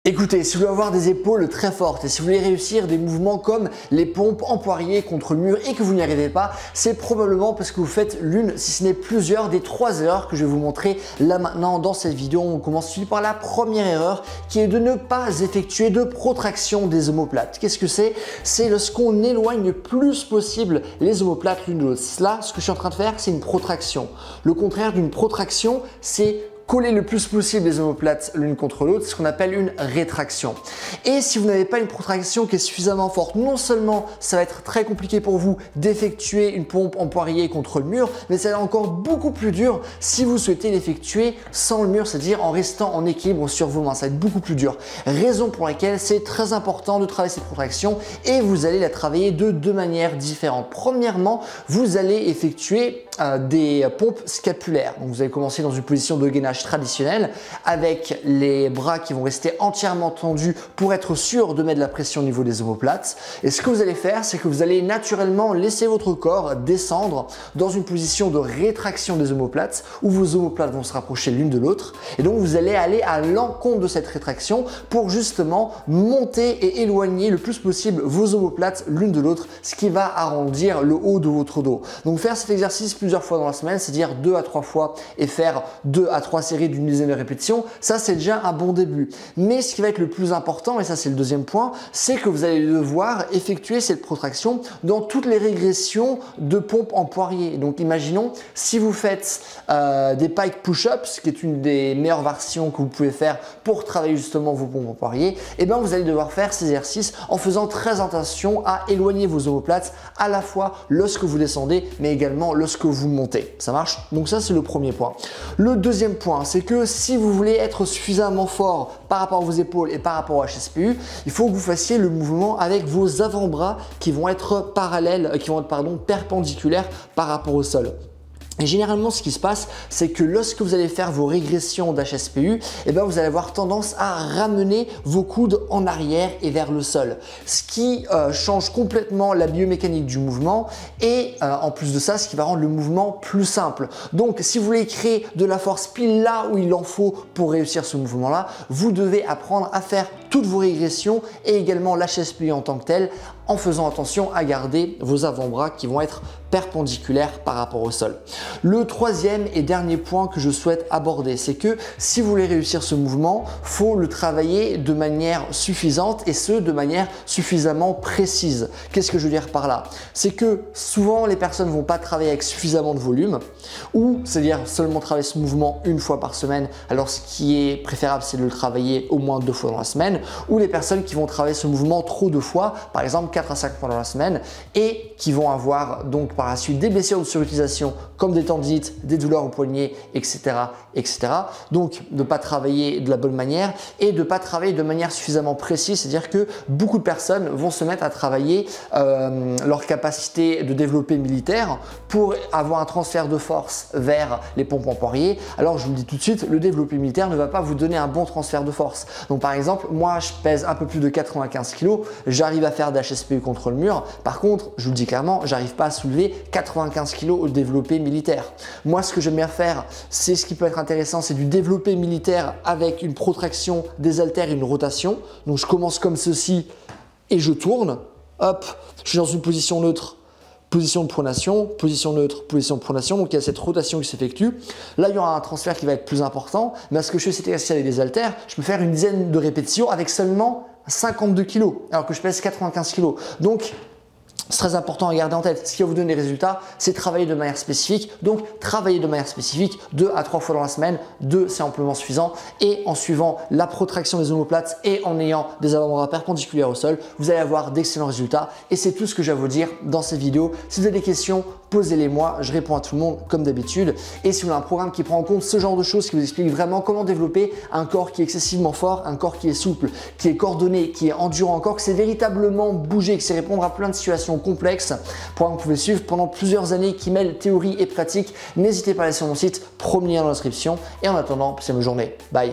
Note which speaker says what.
Speaker 1: Écoutez, si vous voulez avoir des épaules très fortes et si vous voulez réussir des mouvements comme les pompes en poirier contre le mur et que vous n'y arrivez pas, c'est probablement parce que vous faites l'une, si ce n'est plusieurs, des 3 erreurs que je vais vous montrer là maintenant dans cette vidéo. On commence tout de suite par la première erreur qui est de ne pas effectuer de protraction des omoplates. Qu'est-ce que c'est? C'est lorsqu'on éloigne le plus possible les omoplates l'une de l'autre. Là, ce que je suis en train de faire, c'est une protraction. Le contraire d'une protraction, c'est coller le plus possible les omoplates l'une contre l'autre, c'est ce qu'on appelle une rétraction. Et si vous n'avez pas une protraction qui est suffisamment forte, non seulement ça va être très compliqué pour vous d'effectuer une pompe en poirier contre le mur, mais ça va être encore beaucoup plus dur si vous souhaitez l'effectuer sans le mur, c'est-à-dire en restant en équilibre sur vos mains. Ça va être beaucoup plus dur. Raison pour laquelle c'est très important de travailler cette protraction et vous allez la travailler de deux manières différentes. Premièrement, vous allez effectuer des pompes scapulaires. Donc vous allez commencer dans une position de gainage traditionnelle avec les bras qui vont rester entièrement tendus pour être sûr de mettre de la pression au niveau des omoplates. Et ce que vous allez faire, c'est que vous allez naturellement laisser votre corps descendre dans une position de rétraction des omoplates où vos omoplates vont se rapprocher l'une de l'autre. Et donc vous allez aller à l'encontre de cette rétraction pour justement monter et éloigner le plus possible vos omoplates l'une de l'autre, ce qui va arrondir le haut de votre dos. Donc faire cet exercice plusieurs fois dans la semaine, c'est-à-dire 2 à 3 fois et faire 2 à 3 séries d'une dizaine de répétitions, ça c'est déjà un bon début. Mais ce qui va être le plus important, et ça c'est le deuxième point, c'est que vous allez devoir effectuer cette protraction dans toutes les régressions de pompes en poirier. Donc imaginons, si vous faites des pike push-ups, qui est une des meilleures versions que vous pouvez faire pour travailler justement vos pompes en poirier, et bien vous allez devoir faire ces exercices en faisant très attention à éloigner vos omoplates à la fois lorsque vous descendez, mais également lorsque vous montez. Ça marche? Donc ça c'est le premier point. Le deuxième point, c'est que si vous voulez être suffisamment fort par rapport à vos épaules et par rapport au HSPU, il faut que vous fassiez le mouvement avec vos avant-bras qui vont être perpendiculaires par rapport au sol. Et généralement, ce qui se passe, c'est que lorsque vous allez faire vos régressions d'HSPU, vous allez avoir tendance à ramener vos coudes en arrière et vers le sol, ce qui change complètement la biomécanique du mouvement et en plus de ça, ce qui va rendre le mouvement plus simple. Donc, si vous voulez créer de la force pile là où il en faut pour réussir ce mouvement-là, vous devez apprendre à faire toutes vos régressions et également l'HSPU en tant que tel en faisant attention à garder vos avant-bras qui vont être perpendiculaires par rapport au sol. Le troisième et dernier point que je souhaite aborder, c'est que si vous voulez réussir ce mouvement, il faut le travailler de manière suffisante et ce, de manière suffisamment précise. Qu'est-ce que je veux dire par là? C'est que souvent les personnes ne vont pas travailler avec suffisamment de volume ou c'est-à-dire seulement travailler ce mouvement une fois par semaine, alors ce qui est préférable c'est de le travailler au moins 2 fois dans la semaine, ou les personnes qui vont travailler ce mouvement trop de fois, par exemple 4 à 5 fois dans la semaine et qui vont avoir donc par la suite des blessures de surutilisation comme des tendinites, des douleurs au poignet, etc. etc. Donc de ne pas travailler de la bonne manière et de ne pas travailler de manière suffisamment précise, c'est-à-dire que beaucoup de personnes vont se mettre à travailler leur capacité de développé militaire pour avoir un transfert de force vers les pompes en poirier. Alors je vous le dis tout de suite, le développé militaire ne va pas vous donner un bon transfert de force. Donc par exemple, moi je pèse un peu plus de 95 kg, j'arrive à faire d'HSPU contre le mur. Par contre, je vous le dis clairement, j'arrive pas à soulever 95 kg au développé militaire. Moi, ce que j'aime bien faire, c'est ce qui peut être intéressant, c'est du développé militaire avec une protraction des haltères et une rotation. Donc, je commence comme ceci et je tourne. Hop, je suis dans une position neutre. Position de pronation, position neutre, position de pronation. Donc, il y a cette rotation qui s'effectue. Là, il y aura un transfert qui va être plus important. Mais parce que je fais cet exercice avec des haltères, je peux faire une dizaine de répétitions avec seulement 52 kg, alors que je pèse 95 kg. Donc, c'est très important à garder en tête. Ce qui va vous donner des résultats, c'est travailler de manière spécifique. Donc, travailler de manière spécifique 2 à 3 fois dans la semaine. 2, c'est amplement suffisant. Et en suivant la protraction des omoplates et en ayant des avant-bras perpendiculaires au sol, vous allez avoir d'excellents résultats. Et c'est tout ce que j'ai à vous dire dans cette vidéo. Si vous avez des questions, posez-les-moi. Je réponds à tout le monde comme d'habitude. Et si vous avez un programme qui prend en compte ce genre de choses, qui vous explique vraiment comment développer un corps qui est excessivement fort, un corps qui est souple, qui est coordonné, qui est endurant, un corps qui sait véritablement bouger, qui sait répondre à plein de situations complexes, programme que vous pouvez suivre pendant plusieurs années qui mêle théorie et pratique, n'hésitez pas à aller sur mon site, premier lien dans la description. Et en attendant, passez une bonne journée. Bye.